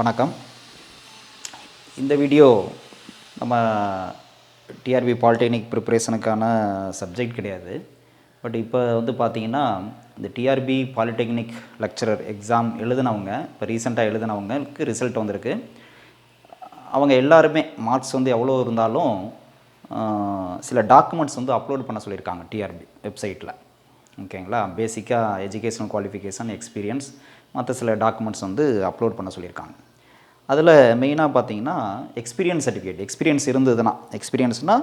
வணக்கம். இந்த வீடியோ நம்ம டிஆர்பி பாலிடெக்னிக் ப்ரிப்பரேஷனுக்கான சப்ஜெக்ட் கிடையாது. பட் இப்போ பார்த்தீங்கன்னா இந்த டிஆர்பி பாலிடெக்னிக் லெக்சரர் எக்ஸாம் எழுதினவங்க, இப்போ ரீசெண்டாக எழுதினவங்களுக்கு ரிசல்ட் வந்திருக்கு. அவங்க எல்லாருமே மார்க்ஸ் எவ்வளோ இருந்தாலும் சில டாக்குமெண்ட்ஸ் அப்லோட் பண்ண சொல்லியிருக்காங்க டிஆர்பி வெப்சைட்டில். ஓகேங்களா? பேசிக்காக எஜுகேஷனல் குவாலிஃபிகேஷன், எக்ஸ்பீரியன்ஸ், மற்ற சில டாக்குமெண்ட்ஸ் அப்லோட் பண்ண சொல்லியிருக்காங்க. அதில் மெயினாக பார்த்தீங்கன்னா எக்ஸ்பீரியன்ஸ் சர்டிஃபிகேட். எக்ஸ்பீரியன்ஸ் இருந்ததுன்னா, எக்ஸ்பீரியன்ஸ்னால்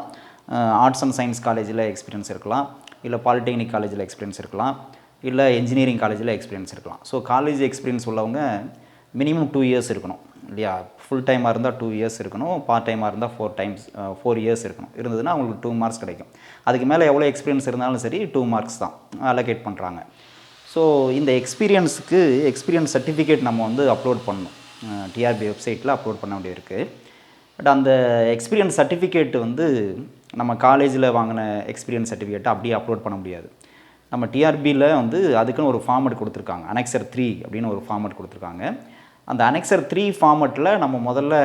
ஆர்ட்ஸ் அண்ட் சயின்ஸ் காலேஜில் எக்ஸ்பீரியன்ஸ் இருக்கலாம், இல்லை பாலிடெக்னிக் காலேஜில் எக்ஸ்பீரியன்ஸ் இருக்கலாம், இல்லை இன்ஜினியரிங் காலேஜில் எக்ஸ்பீரியன்ஸ் இருக்கலாம். ஸோ காலேஜ் எக்ஸ்பீரியன்ஸ் உள்ளவங்க மினிமம் 2 இயர்ஸ் இருக்கணும் இல்லையா? ஃபுல் டைமாக இருந்தால் 2 இயர்ஸ் இருக்கணும், பார்ட் டைமாக இருந்தால் 4 இயர்ஸ் இருக்கணும். இருந்ததுன்னா அவங்களுக்கு 2 மார்க்ஸ் கிடைக்கும். அதுக்கு மேலே எவ்வளோ எக்ஸ்பீரியன்ஸ் இருந்தாலும் சரி 2 மார்க்ஸ் தான் அலோகேட் பண்ணுறாங்க. ஸோ இந்த எக்ஸ்பீரியன்ஸுக்கு எக்ஸ்பீரியன்ஸ் சர்டிஃபிகேட் நம்ம அப்லோட் பண்ணணும். டிஆர்பி வெப்சைட்டில் அப்லோட் பண்ண வேண்டியது இருக்குது. பட் அந்த எக்ஸ்பீரியன்ஸ் சர்டிஃபிகேட் நம்ம காலேஜில் வாங்கின எக்ஸ்பீரியன்ஸ் சர்டிஃபிகேட்டை அப்படியே அப்லோட் பண்ண முடியாது. நம்ம டிஆர்பியில் அதுக்குன்னு ஒரு ஃபார்மட் கொடுத்துருக்காங்க. அனெக்சர் 3 அப்படின்னு ஒரு ஃபார்மட் கொடுத்துருக்காங்க. அந்த அனெக்சர் 3 ஃபார்மட்டில் நம்ம முதல்ல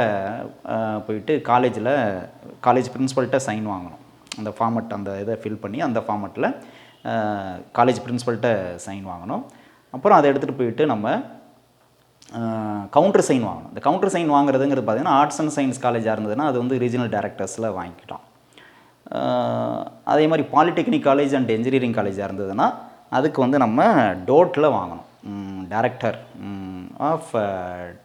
போயிட்டு காலேஜ் பிரின்சிபல்கிட்ட சைன் வாங்கணும். அந்த ஃபார்மட், அந்த இதை ஃபில் பண்ணி அந்த ஃபார்மட்டில் காலேஜ் பிரின்சிபல்கிட்ட சைன் வாங்கணும். அப்புறம் அதை எடுத்துகிட்டு போயிட்டு நம்ம கவுண்டர் சைன் வாங்கணும். இந்த கவுண்டர் சைன் வாங்குறதுங்கிறது பார்த்திங்கன்னா ஆர்ட்ஸ் அண்ட் சயின்ஸ் காலேஜாக இருந்ததுன்னா அது ரீஜனல் டைரக்டர்ஸில் வாங்கிக்கிட்டோம். அதே மாதிரி பாலிடெக்னிக் காலேஜ் அண்ட் இன்ஜினியரிங் காலேஜாக இருந்ததுன்னா அதுக்கு நம்ம டோட்டில் வாங்கணும். Director of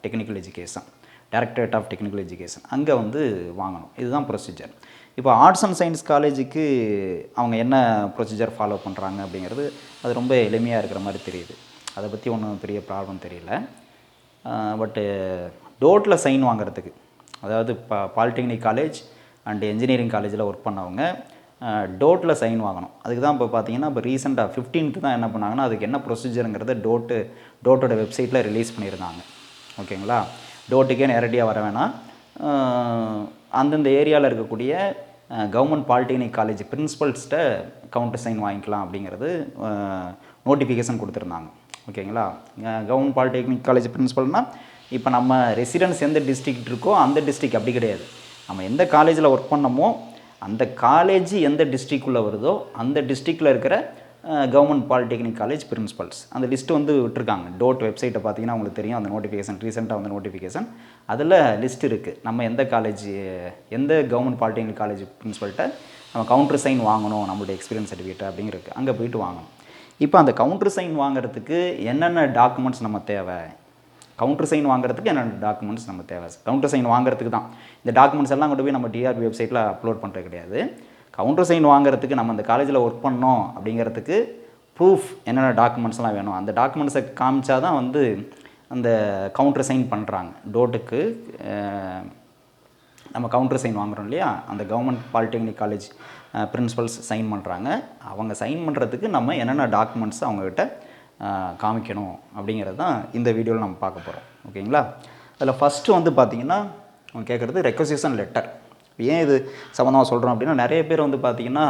technical education, directorate of technical education, அங்கே வாங்கணும். இதுதான் ப்ரொசீஜர். இப்போ ஆர்ட்ஸ் அண்ட் சயின்ஸ் காலேஜுக்கு அவங்க என்ன ப்ரொசீஜர் ஃபாலோ பண்ணுறாங்க அப்படிங்கிறது அது ரொம்ப எளிமையாக இருக்கிற மாதிரி தெரியுது. அதை பற்றி ஒன்றும் பெரிய ப்ராப்ளம் தெரியல. பட்டு டோட்டில் சைன் வாங்குறதுக்கு, அதாவது பாலிடெக்னிக் காலேஜ் அண்ட் இன்ஜினியரிங் காலேஜில் ஒர்க் பண்ணவங்க டோட்டில் சைன் வாங்கணும். அதுக்கு தான் இப்போ பார்த்தீங்கன்னா இப்போ ரீசெண்டாக 15th தான் என்ன பண்ணாங்கன்னா அதுக்கு என்ன ப்ரொசீஜருங்கிறத டோட்டோட வெப்சைட்டில் ரிலீஸ் பண்ணியிருந்தாங்க. ஓகேங்களா? டோட்டுக்கே நேரடியாக வர வேணாம், அந்தந்த ஏரியாவில் இருக்கக்கூடிய கவர்மெண்ட் பாலிடெக்னிக் காலேஜ் பிரின்சிபல்ஸ்கிட்ட கவுண்டர் சைன் வாங்கிக்கலாம் அப்படிங்கிறது நோட்டிஃபிகேஷன் கொடுத்துருந்தாங்க. ஓகேங்களா? கவர்மெண்ட் பாலிடெக்னிக் காலேஜ் பிரின்சிபல்னால் இப்போ நம்ம ரெசிடென்ஸ் எந்த டிஸ்ட்ரிக்ட் இருக்கோ அந்த டிஸ்ட்ரிக்ட் அப்படி கிடையாது. நம்ம எந்த காலேஜில் ஒர்க் பண்ணமோ அந்த காலேஜ் எந்த டிஸ்ட்ரிக்குள்ளே வருதோ அந்த டிஸ்ட்ரிக்டில் இருக்கிற கவர்மெண்ட் பாலிடெக்னிக் காலேஜ் பிரின்சிபல்ஸ் அந்த லிஸ்ட்டு விட்டுருக்காங்க. டோட் வெப்சைட்டை பார்த்தீங்கன்னா உங்களுக்கு தெரியும். அந்த நோட்டிஃபிகேஷன் ரீசெண்டாக நோட்டிஃபிகேஷன் அதில் லிஸ்ட் இருக்குது. நம்ம எந்த கவர்மெண்ட் பாலிடெக்னிக் காலேஜ் பிரின்சிபல்கிட்ட நம்ம கவுண்டர் சைன் வாங்கணும், நம்மளுடைய எக்ஸ்பீரியன்ஸ் சர்டிஃபிகேட் அப்படிங்கிறது அங்கே போய்ட்டு வாங்கணும். இப்போ அந்த கவுண்டர் சைன் வாங்குறதுக்கு என்னென்ன டாக்குமெண்ட்ஸ் நம்ம தேவை, கவுண்டர் சைன் வாங்குறதுக்கு என்னென்ன டாக்குமெண்ட்ஸ் நம்ம தேவை, கவுண்டர் சைன் வாங்குறதுக்கு தான் இந்த டாக்குமெண்ட்ஸ் எல்லாம் கொண்டு போய் நம்ம டிஆர்பி வெப்சைட்டில் அப்லோட் பண்ணுறது கிடையாது. கவுண்டர் சைன் வாங்குறதுக்கு நம்ம அந்த காலேஜில் ஒர்க் பண்ணோம் அப்படிங்கிறதுக்கு ப்ரூஃப் என்னென்ன டாக்குமெண்ட்ஸ்லாம் வேணும், அந்த டாக்குமெண்ட்ஸை காமிச்சா தான் அந்த கவுண்டர் சைன் பண்ணுறாங்க. டோட்டுக்கு நம்ம கவுண்டர் சைன் வாங்குகிறோம் இல்லையா, அந்த government polytechnic college principals sign பண்ணுறாங்க. அவங்க சைன் பண்ணுறதுக்கு நம்ம என்னென்ன டாக்குமெண்ட்ஸ் அவங்கக்கிட்ட காமிக்கணும் அப்படிங்கிறது தான் இந்த வீடியோவில் நம்ம பார்க்க போகிறோம். ஓகேங்களா? அதில் ஃபஸ்ட்டு பார்த்திங்கன்னா அவங்க கேட்குறது ரெக்வசிஷன் லெட்டர். ஏன் இது சம்மந்தமாக சொல்கிறோம் அப்படின்னா நிறைய பேர் பார்த்திங்கன்னா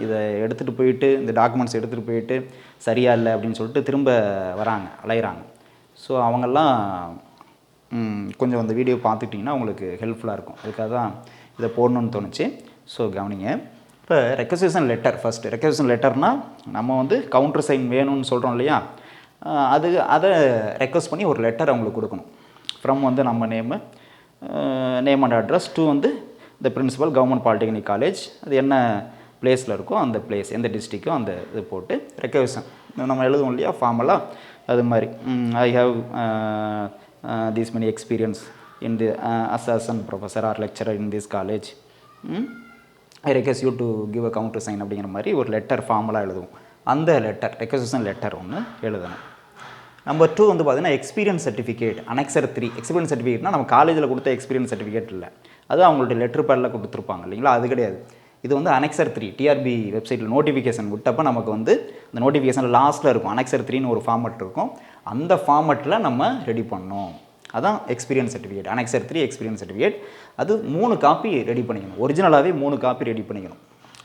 இதை எடுத்துகிட்டு போயிட்டு இந்த டாக்குமெண்ட்ஸ் எடுத்துகிட்டு போயிட்டு சரியாக இல்லை அப்படின்னு சொல்லிட்டு திரும்ப வராங்க, அலையிறாங்க. ஸோ அவங்கெல்லாம் கொஞ்சம் அந்த வீடியோ பார்த்துட்டிங்கன்னா உங்களுக்கு ஹெல்ப்ஃபுல்லாக இருக்கும். அதுக்காக தான் இதை போடணுன்னு தோணுச்சு. ஸோ கவனிங்க. இப்போ ரெக்வசிஷன் லெட்டர், ஃபஸ்ட்டு ரெக்வசிஷன் லெட்டர்னால் நம்ம கவுண்டர் சைன் வேணும்னு சொல்கிறோம் இல்லையா, அதை ரெக்வஸ்ட் பண்ணி ஒரு லெட்டர் அவங்களுக்கு கொடுக்கணும். ஃப்ரம் நம்ம நேம் அண்ட் அட்ரஸ் டு இந்த பிரின்சிபல் கவர்மெண்ட் பாலிடெக்னிக் காலேஜ், அது என்ன பிளேஸில் இருக்கோ அந்த பிளேஸ், எந்த டிஸ்ட்ரிக்கோ அந்த இது போட்டு ரெக்வசிஷன் நம்ம எழுதுவோம் இல்லையா ஃபார்மெல்லாம், அது மாதிரி I have this many experience in the assistant professor or lecturer in this college, I request you to give a counter sign அப்படிங்கிற மாதிரி ஒரு லெட்டர் ஃபார்மலாக எழுதுவோம். அந்த லெட்டர் ரெக்வசிஷன் லெட்டர் ஒன்று எழுதணும். நம்பர் 2 பார்த்தீங்கன்னா எக்ஸ்பீரியன்ஸ் சர்டிஃபிகேட் அனெக்சர் 3. எக்ஸ்பீரியன்ஸ் சர்டிஃபிகேட்னா நம்ம காலேஜில் கொடுத்த எக்ஸ்பீரியன்ஸ் சர்டிஃபிகேட் இல்லை, அது அவங்களுடைய லெட்டர் பேரில் கொடுத்துருப்பாங்க இல்லைங்களா, அது கிடையாது. இது அனெக்சர் 3 டிஆர்பி வெப்சைட்டில் நோட்டிஃபிகேஷன் விட்டப்போ நமக்கு அந்த நோட்டிஃபிகேஷனில் லாஸ்ட்டில் இருக்கும் அனெக்சர் 3ன்னு ஒரு ஃபார்மட் இருக்கும். அந்த ஃபார்மட்டில் நம்ம ரெடி பண்ணோம். அதான் experience certificate, annexure 3 experience certificate. அது 3 காப்பி ரெடி பண்ணிக்கணும். ஒரிஜினலாகவே 3 காப்பி ரெடி பண்ணிக்கணும்.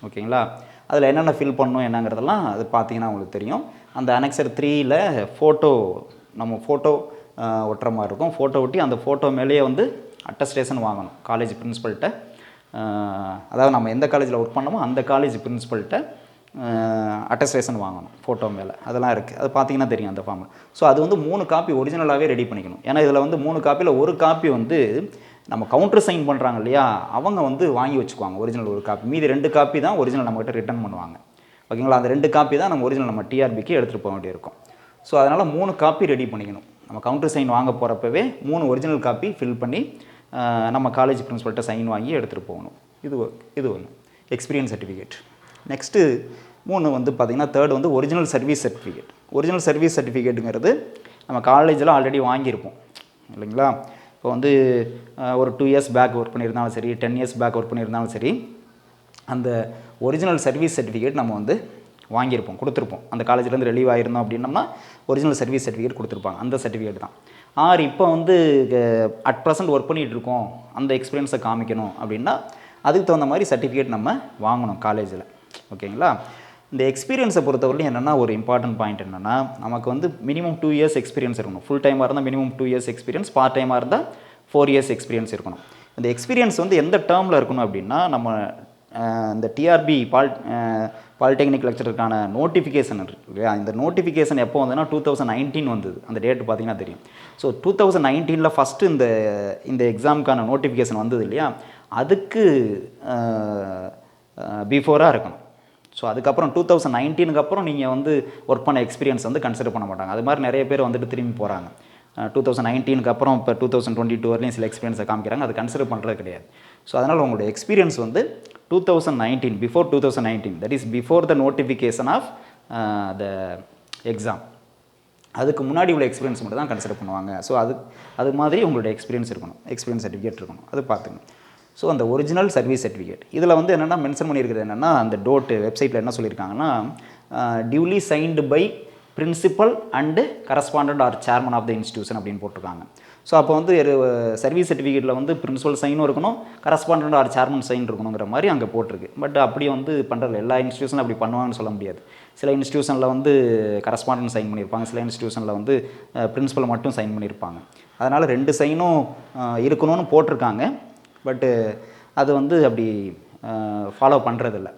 ஓகேங்களா? அதில் என்னென்ன ஃபில் பண்ணணும் என்னங்கிறதெல்லாம் அது பார்த்தீங்கன்னா உங்களுக்கு தெரியும். அந்த அனெக்சர் 3ல் நம்ம ஃபோட்டோ ஒட்டுற மாதிரி இருக்கும். ஃபோட்டோ ஒட்டி அந்த ஃபோட்டோ மேலேயே வந்து அட்டஸ்டேஷன் வாங்கணும் காலேஜ் பிரின்சிபல்கிட்ட. அதாவது நம்ம எந்த காலேஜில் ஒர்க் பண்ணோமோ அந்த காலேஜ் பிரின்சிபல்கிட்ட அட்டஸ்டேஷன் வாங்கணும் ஃபோட்டோ மேலே. அதெல்லாம் இருக்குது, அது பார்த்தீங்கன்னா தெரியும் அந்த ஃபார்ம். ஸோ அது வந்து 3 காப்பி ஒரிஜினலாகவே ரெடி பண்ணிக்கணும். ஏன்னா இதில் வந்து 3 காப்பியில் ஒரு காப்பி வந்து நம்ம கவுண்டர் சைன் பண்ணுறாங்க இல்லையா, அவங்க வந்து வாங்கி வச்சுக்குவாங்க ஒரிஜினல் ஒரு காப்பி. மீதி 2 காப்பி தான் ஒரிஜினல் நம்மகிட்ட ரிட்டர்ன் பண்ணுவாங்க. ஓகேங்களா, அந்த 2 காப்பி தான் நம்ம ஒரிஜினல் நம்ம டிஆர்பிக்கு எடுத்துகிட்டு போக வேண்டியிருக்கும். ஸோ அதனால் 3 காப்பி ரெடி பண்ணிக்கணும். நம்ம கவுண்டர் சைன் வாங்க போகிறப்பவே 3 ஒரிஜினல் காப்பி ஃபில் பண்ணி நம்ம காலேஜ் பிரின்சிபல்கிட்ட சைன் வாங்கி எடுத்துகிட்டு போகணும். இது ஒன்று எக்ஸ்பீரியன்ஸ் சர்டிஃபிகேட். நெக்ஸ்ட்டு 3 வந்து பார்த்திங்கன்னா தேர்ட் வந்து original service certificate. Original service சர்டிஃபிகேட்டுங்கிறது நம்ம காலேஜில் ஆல்ரெடி வாங்கியிருப்போம் இல்லைங்களா. இப்போ வந்து ஒரு 2 இயர்ஸ் பேக் ஒர்க் பண்ணியிருந்தாலும் சரி, 10 இயர்ஸ் பேக் ஒர்க் பண்ணியிருந்தாலும் சரி, அந்த ஒரிஜினல் சர்வீஸ் சர்டிஃபிகேட் நம்ம வந்து வாங்கியிருப்போம், கொடுத்துருப்போம். அந்த காலேஜ்லேருந்து ரிலீவ் ஆகிருந்தோம் அப்படின்னம்னா ஒரிஜினல் சர்வீஸ் சர்டிஃபிகேட் கொடுத்துருப்பாங்க, அந்த சர்டிஃபிகேட் தான். இப்போ வந்து அட் ப்ரெசென்ட் ஒர்க் பண்ணிகிட்டு இருக்கோம், அந்த எக்ஸ்பீரியன்ஸை காமிக்கணும் அப்படின்னா அதுக்கு தகுந்த மாதிரி சர்டிஃபிகேட் நம்ம வாங்கணும் காலேஜில். ஓகேங்களா. இந்த எக்ஸ்பீரியன்ஸை பொறுத்தவரைக்கும் என்னென்னா ஒரு இம்பார்ட்டன்ட் பாயிண்ட் என்னென்னா, நமக்கு வந்து மினிமம் 2 இயர்ஸ் எக்ஸ்பீரியன்ஸ் இருக்கணும். ஃபுல் டைமாக இருந்தால் மினிமம் 2 இயர்ஸ் எக்ஸ்பீரியன்ஸ், பார்ட் டைமாக இருந்தால் 4 இயர்ஸ் எக்ஸ்பீரியன்ஸ் இருக்கணும். இந்த எக்ஸ்பீரியன்ஸ் வந்து எந்த டேர்மில் இருக்கணும் அப்படின்னா, நம்ம இந்த டிஆர்பி பாலிடெக்னிக் லெக்சருக்கான நோட்டிஃபிகேஷன் இருக்கு இல்லையா, இந்த நோட்டிஃபிகேஷன் எப்போ வந்ததுன்னா 2019 வந்தது. அந்த டேட் பார்த்தீங்கன்னா தெரியும். ஸோ 2019 ஃபஸ்ட்டு இந்த எக்ஸாமுக்கான நோட்டிஃபிகேஷன் வந்தது இல்லையா, அதுக்கு பிஃபோராக இருக்கணும். ஸோ அதுக்கப்புறம் 2019க்கு அப்புறம் நீங்கள் வந்து ஒர்க் பண்ண எக்ஸ்பீரியன்ஸ் வந்து கன்சிடர் பண்ண மாட்டாங்க. அது மாதிரி நிறைய பேர் வந்துட்டு திரும்பி போகிறாங்க. 2019க்கு அப்புறம் இப்போ 2022 வரலையும் சில எக்ஸ்பீரியன்ஸை காமிக்கிறாங்க, அது கன்சிடர் பண்ணுறது கிடையாது. ஸோ அதனால் உங்களோட எக்ஸ்பீரியன்ஸ் வந்து 2019, before 2019, that is before the notification of the exam, அதுக்கு முன்னாடி உள்ள எக்ஸ்பீரியன்ஸ் மட்டும் தான் கன்சிடர் பண்ணுவாங்க. ஸோ அது மாதிரி உங்களோட எக்ஸ்பீரியன்ஸ் இருக்கணும், எக்ஸ்பீரியன்ஸ் சர்டிஃபிகேட் இருக்கணும், அது பார்த்துங்க. ஸோ அந்த ஒரிஜினல் சர்வீஸ் சர்டிஃபிகேட் இதில் வந்து என்னென்னா மென்ஷன் பண்ணியிருக்கிறது என்னென்னா, அந்த டோட்டு வெப்சைட்டில் என்ன சொல்லியிருக்காங்கன்னா, duly signed by principal and correspondent or chairman of the institution அப்படின்னு போட்டிருக்காங்க. ஸோ அப்போ வந்து சர்வீஸ் சர்டிஃபிகேட்டில் வந்து பிரின்சிபல் சைனும் இருக்கணும், கரஸ்பாண்டன்ட் ஆர் சேர்மன் சைன் இருக்கணுங்கிற மாதிரி அங்கே போட்டிருக்கு. பட் அப்படி வந்து பண்ணுறது எல்லா இன்ஸ்டியூஷனும் அப்படி பண்ணுவாங்கன்னு சொல்ல முடியாது. சில இன்ஸ்டியூஷனில் வந்து கரஸ்பாண்டன்ட் சைன் பண்ணியிருப்பாங்க, சில இன்ஸ்டியூஷனில் வந்து பிரின்சிபல் மட்டும் சைன் பண்ணியிருப்பாங்க. அதனால் 2 சைனும் இருக்கணும்னு போட்டிருக்காங்க. பட்டு அது வந்து அப்படி ஃபாலோ பண்ணுறதில்ல.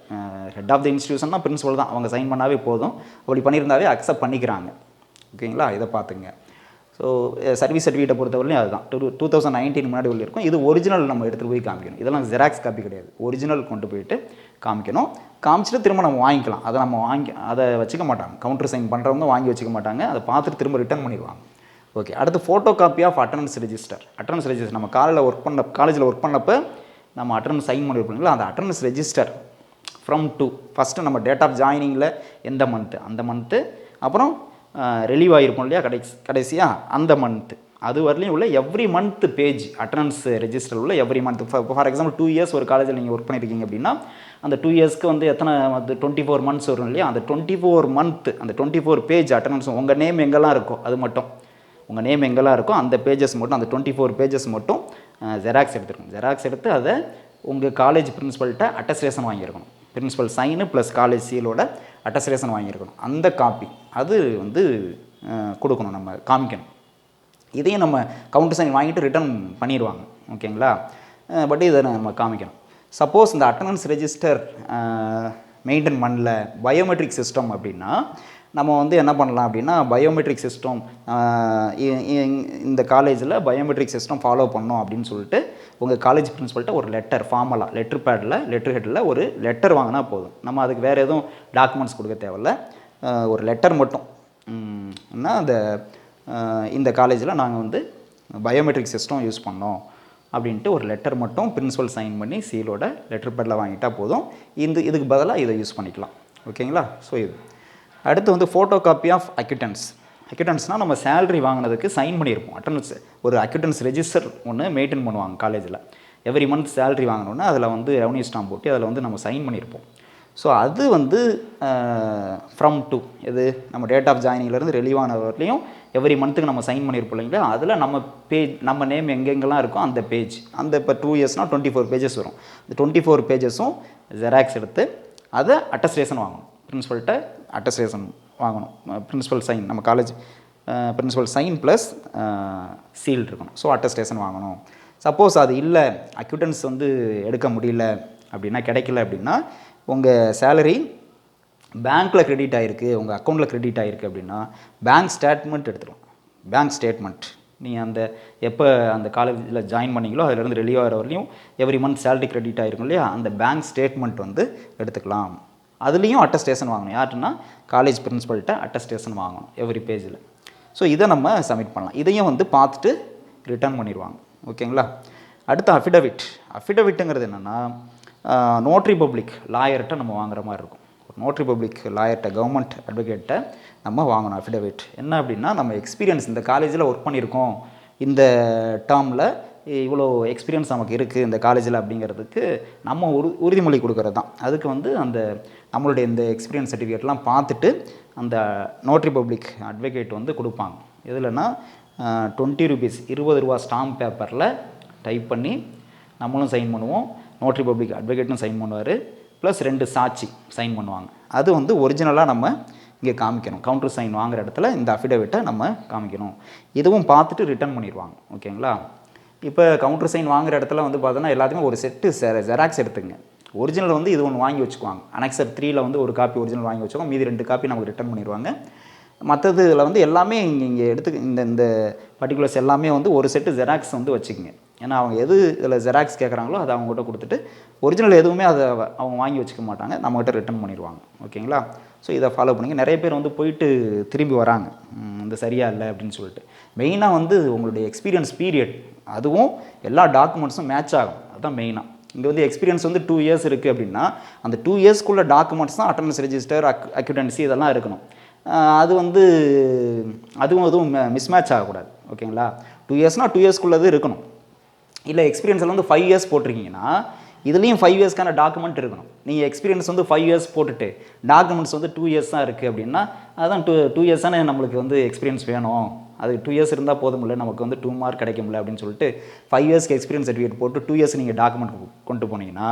ஹெட் ஆஃப் த இன்ஸ்டியூஷன்னா பிரின்சிபல் தான், அவங்க சைன் பண்ணாவே போதும். அப்படி பண்ணியிருந்தாவே அக்செப்ட் பண்ணிக்கிறாங்க. ஓகேங்களா, இதை பார்த்துங்க. ஸோ சர்வீஸ் சர்டிஃபிகேட்டை பொறுத்தவரையும் அதுதான் 2019 முன்னாடி உள்ள இருக்கும். இது ஒரிஜினல் நம்ம எடுத்துகிட்டு போய் காமிக்கணும். இதெல்லாம் ஜெராக்ஸ் காப்பி கிடையாது, ஒரிஜினல் கொண்டு போயிட்டு காமிக்கணும். காமிச்சிட்டு திரும்ப நம்ம வாங்கிக்கலாம். அதை வச்சுக்க மாட்டாங்க, கவுண்டர் சைன் பண்ணுறவங்க வாங்கி வச்சுக்க மாட்டாங்க. அதை பார்த்துட்டு திரும்ப ரிட்டர்ன் பண்ணிடுவாங்க. ஓகே, அடுத்து photocopy of attendance register. Attendance register நம்ம காலேஜில் ஒர்க் பண்ணப்போ நம்ம அட்டனன்ஸ் சைன் பண்ணியிருப்போங்களா, அந்த attendance register from to first நம்ம டேட் ஆஃப் ஜாயினிங்கில் எந்த மந்த்து அந்த மந்த்து, அப்புறம் ரிலீவ் ஆகிருப்போம் இல்லையா கடைசியாக அந்த மந்த்து, அது வரலையும் உள்ள every month page attendance register உள்ள every month. For example 2 years ஒரு காலேஜில் நீங்கள் ஒர்க் பண்ணியிருக்கீங்க அப்படின்னா அந்த 2 இயர்ஸ்க்கு வந்து எத்தனை 24 மந்த்ஸ் வரும் இல்லையா, அந்த 24 மந்த்து அந்த 24 பேஜ் அட்டனன்ஸ் உங்கள் நேம் எங்கெல்லாம் இருக்கோ அது மட்டும், உங்கள் நேம் எங்கெல்லாம் இருக்கோ அந்த பேஜஸ் மட்டும், அந்த 24 பேஜஸ் மட்டும் ஜெராக்ஸ் எடுத்துருக்கணும். ஜெராக்ஸ் எடுத்து அதை உங்கள் காலேஜ் பிரின்சிபல்கிட்ட அட்டஸ்டேஷன் வாங்கியிருக்கணும். பிரின்சிபல் சைனு ப்ளஸ் காலேஜ் சீலோட அட்டஸ்டேஷன் வாங்கியிருக்கணும். அந்த காப்பி அது வந்து கொடுக்கணும், நம்ம காமிக்கணும். இதையும் நம்ம கவுண்டர் சைன் வாங்கிட்டு ரிட்டர்ன் பண்ணிடுவாங்க. ஓகேங்களா, பட் இதை நம்ம காமிக்கணும். சப்போஸ் இந்த அட்டனன்ஸ் ரெஜிஸ்டர் மெயின்டைன் பண்ணல பயோமெட்ரிக் சிஸ்டம் அப்படின்னா நம்ம வந்து என்ன பண்ணலாம் அப்படின்னா, பயோமெட்ரிக் சிஸ்டம் இந்த காலேஜில் பயோமெட்ரிக் சிஸ்டம் ஃபாலோ பண்ணோம் அப்படின்னு சொல்லிட்டு உங்கள் காலேஜ் பிரின்சிபல்கிட்ட ஒரு லெட்டர் ஃபார்மலாக லெட்டர் ஹெட்டில் ஒரு லெட்டர் வாங்கினா போதும். நம்ம அதுக்கு வேறு எதுவும் டாக்குமெண்ட்ஸ் கொடுக்க தேவையில்ல, ஒரு லெட்டர் மட்டும். இந்த காலேஜில் நாங்கள் வந்து பயோமெட்ரிக் சிஸ்டம் யூஸ் பண்ணோம் அப்படின்ட்டு ஒரு லெட்டர் மட்டும் பிரின்சிபல் சைன் பண்ணி சீலோட லெட்டர் பேடில் வாங்கிட்டால் போதும். இதுக்கு பதிலாக இதை யூஸ் பண்ணிக்கலாம். ஓகேங்களா. ஸோ இது அடுத்து வந்து ஃபோட்டோ காப்பி ஆஃப் அக்யூட்டன்ஸ்னால் நம்ம சேலரி வாங்கினதுக்கு சைன் பண்ணியிருப்போம். அட்டனன்ஸ் ஒரு அக்யூட்டன்ஸ் ரெஜிஸ்டர் ஒன்று மெயின்டைன் பண்ணுவாங்க காலேஜில். எவ்ரி மந்த் சேலரி வாங்கினோன்னா அதில் வந்து ரெவன்யூ ஸ்டாம்ப் போட்டு அதில் வந்து நம்ம சைன் பண்ணியிருப்போம். ஸோ அது வந்து ஃப்ரம் டு இது நம்ம டேட் ஆஃப் ஜாயினிங்லேருந்து ரிலீவ் ஆன வரலையும் எவ்ரி மந்த்துக்கு நம்ம சைன் பண்ணியிருப்போம் இல்லைங்களா, அதில் நம்ம நேம் எங்கெங்கெல்லாம் இருக்கோ அந்த பேஜ், அந்த இப்போ 2 இயர்ஸ்னால் 24 பேஜஸ் வரும். இந்த 24 பேஜஸும் ஜெராக்ஸ் எடுத்து அதை அட்டஸ்டேஷன் வாங்கணும். பிரின்சிபல்கிட்ட அட்டஸ்டேஷன் வாங்கணும், பிரின்சிபல் சைன் நம்ம college principal sign plus seal இருக்கணும். ஸோ அட்டஸ்டேஷன் வாங்கணும். சப்போஸ் அது இல்லை, அக்யூட்டன்ஸ் வந்து எடுக்க முடியல அப்படின்னா, கிடைக்கல அப்படின்னா, உங்கள் சேலரி பேங்க்கில் க்ரெடிட் ஆகிருக்கு, உங்கள் அக்கௌண்ட்டில் க்ரெடிட் ஆகிருக்கு அப்படின்னா பேங்க் ஸ்டேட்மெண்ட் எடுத்துடும். பேங்க் ஸ்டேட்மெண்ட் நீங்கள் அந்த எப்போ அந்த காலேஜில் ஜாயின் பண்ணிங்களோ அதிலேருந்து ரிலீவ் ஆகிற வரையும் எவ்ரி மந்த் சேலரி க்ரெடிட் ஆகிருக்கும் இல்லையா, அந்த பேங்க் ஸ்டேட்மெண்ட் வந்து எடுத்துக்கலாம். அதுலேயும் அட்டஸ்டேஷன் வாங்கணும். யாருன்னா காலேஜ் பிரின்சிபல்கிட்ட அட்டஸ்டேஷன் வாங்கணும் எவ்ரி பேஜில். ஸோ இதை நம்ம சப்மிட் பண்ணலாம். இதையும் வந்து பார்த்துட்டு ரிட்டர்ன் பண்ணிடுவாங்க. ஓகேங்களா. அடுத்து அஃபிடவிட். அஃபிடவிட்டுங்கிறது என்னென்னா, நோட்ரி பப்ளிக் லாயர்கிட்ட நம்ம வாங்குற மாதிரி இருக்கும். நோட்ரி பப்ளிக் லாயர்கிட்ட, கவர்மெண்ட் அட்வொகேட்டை நம்ம வாங்கணும் அஃபிடவிட். என்ன அப்படின்னா, நம்ம எக்ஸ்பீரியன்ஸ் இந்த காலேஜில் ஒர்க் பண்ணியிருக்கோம், இந்த டேர்மில் இவ்வளோ எக்ஸ்பீரியன்ஸ் நமக்கு இருக்குது இந்த காலேஜில் அப்படிங்கிறதுக்கு நம்ம உறுதிமொழி கொடுக்கறது தான். அதுக்கு வந்து அந்த நம்மளுடைய இந்த எக்ஸ்பீரியன்ஸ் சர்டிஃபிகேட்லாம் பார்த்துட்டு அந்த நோட்ரி பப்ளிக் அட்வொகேட் வந்து கொடுப்பாங்க. எதுலன்னா 20 ரூபீஸ், 20 ரூபா ஸ்டாம்ப் பேப்பரில் டைப் பண்ணி நம்மளும் சைன் பண்ணுவோம், நோட்ரி பப்ளிக் அட்வொகேட்டும் சைன் பண்ணுவார், ப்ளஸ் 2 சாட்சி சைன் பண்ணுவாங்க. அது வந்து ஒரிஜினலாக நம்ம இங்கே காமிக்கணும். கவுண்டர் சைன் வாங்குற இடத்துல இந்த அஃபிடவிட்டை நம்ம காமிக்கணும். இதுவும் பார்த்துட்டு ரிட்டர்ன் பண்ணிடுவாங்க. ஓகேங்களா. இப்போ கவுண்டர் சைன் வாங்குற இடத்துல வந்து பார்த்தோன்னா எல்லாத்தையுமே ஒரு செட்டு ஜெராக்ஸ் எடுத்துங்க. ஒரிஜினல் வந்து இது ஒன்று வாங்கி வச்சுக்குவாங்க. அனெக்சர் 3ல் வந்து ஒரு காப்பி ஒரிஜினல் வாங்கி வச்சுக்கோங்க, மீதி 2 காப்பி நமக்கு ரிட்டர்ன் பண்ணிடுவாங்க. மற்றது இதில் வந்து எல்லாமே இங்கே எடுத்து இந்த பர்டிகுலர்ஸ் எல்லாமே வந்து ஒரு செட்டு ஜெராக்ஸ் வந்து வச்சுக்கோங்க. ஏன்னா அவங்க எது இதில் ஜெராக்ஸ் கேட்குறாங்களோ அதை அவங்ககிட்ட கொடுத்துட்டு, ஒரிஜினல் எதுவுமே அதை அவங்க வாங்கி வச்சுக்க மாட்டாங்க, நம்மகிட்ட ரிட்டர்ன் பண்ணிடுவாங்க. ஓகேங்களா. ஸோ இதை ஃபாலோ பண்ணிங்க. நிறைய பேர் வந்து போயிட்டு திரும்பி வராங்க, இந்த சரியாக இல்லை அப்படின்னு சொல்லிட்டு. மெயினாக வந்து உங்களுடைய எக்ஸ்பீரியன்ஸ் பீரியட், அதுவும் எல்லா டாக்குமெண்ட்ஸும் மேட்ச் ஆகும். அதுதான் மெயினாக. இங்கே வந்து எக்ஸ்பீரியன்ஸ் வந்து 2 இயர்ஸ் இருக்குது அப்படின்னா, அந்த 2 இயர்ஸ்க்குள்ள டாக்குமெண்ட்ஸ் தான் அட்டெண்டன்ஸ் ரெஜிஸ்டர், அக்யூட்டன்சி இதெல்லாம் இருக்கணும். அது வந்து அதுவும் மிஸ்மேட்ச் ஆகக்கூடாது. ஓகேங்களா. 2 இயர்ஸ்னால் 2 இயர்ஸ்க்குள்ளது இருக்கணும். இல்லை எக்ஸ்பீரியன்ஸில் வந்து 5 இயர்ஸ் போட்டிருக்கீங்கன்னா இதுலேயும் 5 இயர்ஸ்க்கான டாக்குமெண்ட் இருக்கணும். நீங்கள் எக்ஸ்பீரியன்ஸ் வந்து 5 இயர்ஸ் போட்டுட்டு டாக்குமெண்ட்ஸ் வந்து 2 இயர்ஸ் தான் இருக்குது அப்படின்னா, அதான் 2 இயர்ஸ் தானே நம்மளுக்கு வந்து எக்ஸ்பீரியன்ஸ் வேணும், அது 2 இயர்ஸ் இருந்தால் போதும் இல்லை, நமக்கு வந்து 2 மார்க் கிடைக்கும்ல அப்படின்னு சொல்லிட்டு 5 இயர்ஸ்க்கு எக்ஸ்பீரியன்ஸ் சர்டிஃபிகேட் போட்டு 2 இயர்ஸ் நீங்கள் டாக்குமெண்ட் கொண்டு போனீங்கன்னா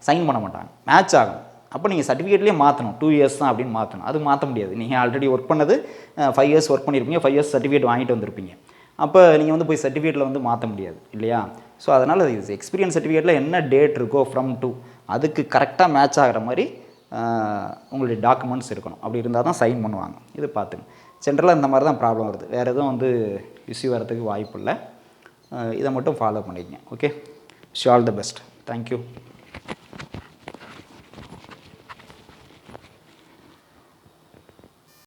சைன் பண்ண மாட்டாங்க, மேட்ச் ஆகும். அப்போ நீங்கள் சர்டிஃபிகேட்லேயே மாற்றணும், 2 இயர்ஸ் தான் அப்படின்னு மாற்றணும். அது மாற்ற முடியாது. நீங்கள் ஆல்ரெடி ஒர்க் பண்ணது 5 இயர்ஸ் ஒர்க் பண்ணியிருப்பீங்க, 5 இயர்ஸ் சர்டிஃபிகேட் வாங்கிட்டு வந்திருப்பீங்க. அப்போ நீங்கள் வந்து போய் சர்டிஃபிகேட்டில் வந்து மாற்ற முடியாது இல்லையா. ஸோ அதனால் இது எக்ஸ்பீரியன்ஸ் சர்டிஃபிகேட்டில் என்ன டேட் இருக்கோ ஃப்ரம் டு அதுக்கு கரெக்டாக மேட்ச் ஆகிற மாதிரி உங்களுடைய டாக்குமெண்ட்ஸ் இருக்கணும். அப்படி இருந்தால் தான் சைன் பண்ணுவாங்க. இது பார்த்துங்க. ஜென்ரலாக இந்த மாதிரி தான் ப்ராப்ளம் வருது, வேறு எதுவும் வந்து இஷ்யூ வரதுக்கு வாய்ப்பு இல்லை. இதை மட்டும் ஃபாலோ பண்ணிக்கங்க. Okay. Wish all the best. Thank you.